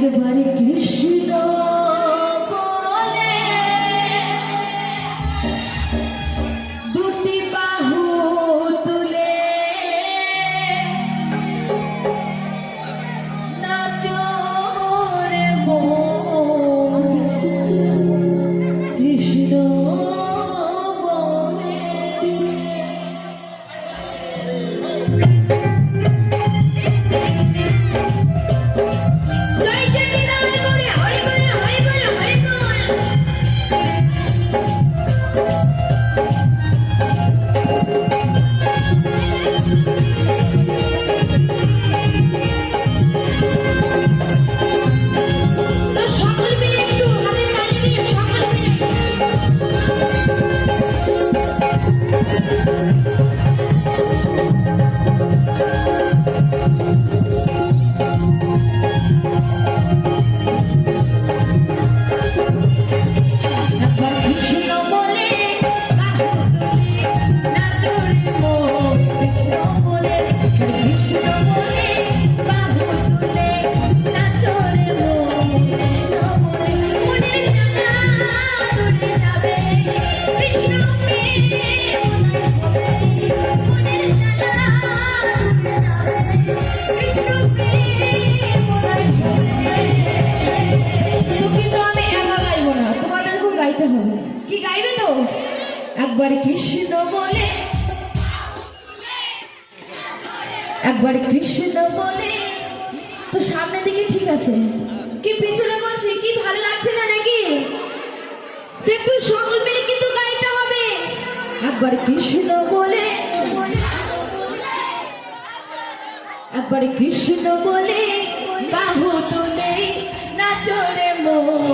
একবারে কৃষ্ণ বলে দুটি বাহু তুলে নাচো রে মন কৃষ্ণ বলে। কি গাইবে তো একবারে কৃষ্ণ বলে একবারে কৃষ্ণ বলে। তো সামনে দিকে ঠিক আছে কি পিছনে বলছি কি ভালো লাগছে না নাকি? দেখো সকল মিলে কিন্তু গাইতে হবে একবারে কৃষ্ণ বলে একবারে কৃষ্ণ বলে বাহু তুলে নাচো রে মন।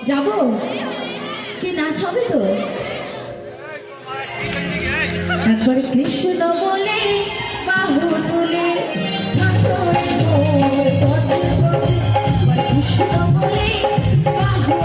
যাবো কি নাচ হবে তো একবারে কৃষ্ণ বলে বাহু তুলে কৃষ্ণ বলে বাহু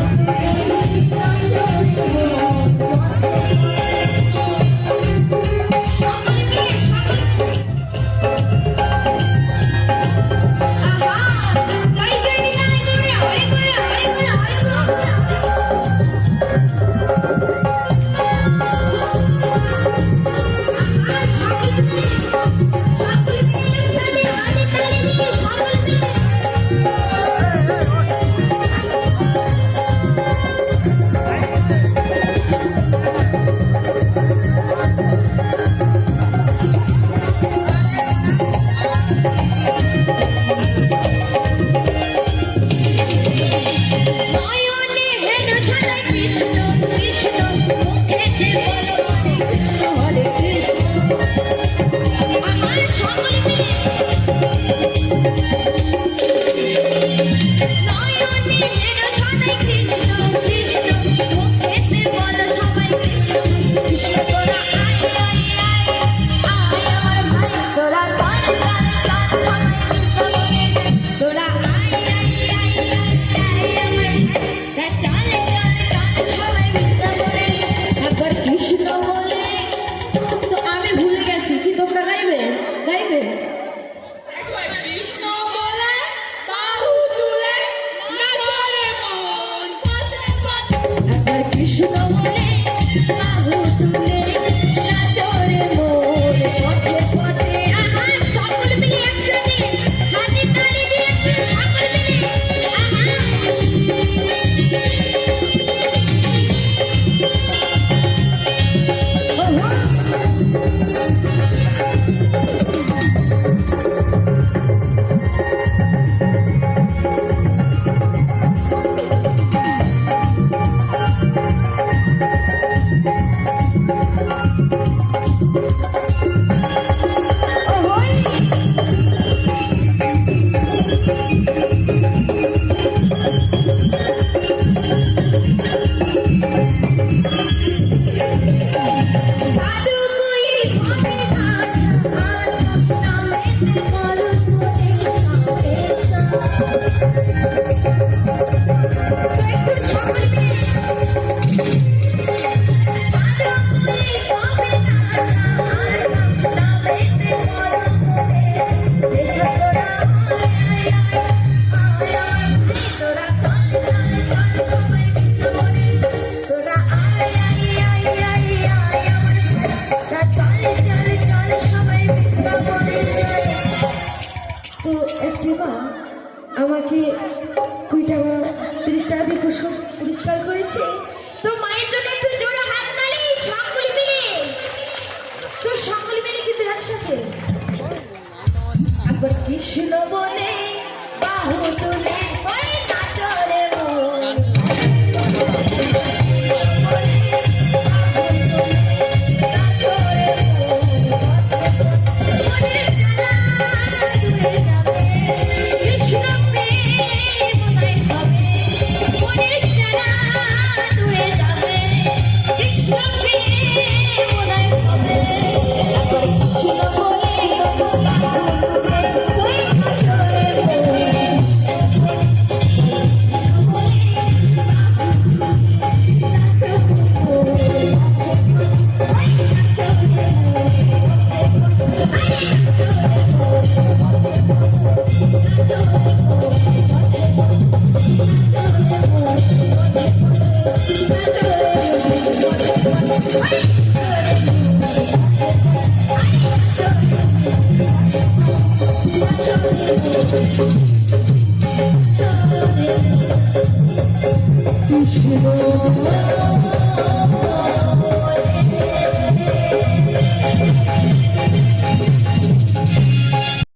কৃষ্ণ বলে বাহু তুলে নাচরে মোর পথে পথে আমার সকল মিলে একসাথে হাতে তালি দিয়ে সকল মিলে আমাকে 20 টাকা 30 টাকা দিয়ে পুরস্কার করেছে। তো মায়ের জন্য একটু জোরে হাত তালি সকলে মিলে, তো সকলে মিলে কিন্তু একসাথে একবার কৃষ্ণ বলে বাহু তুলে ওই নাচরে মোর Krishna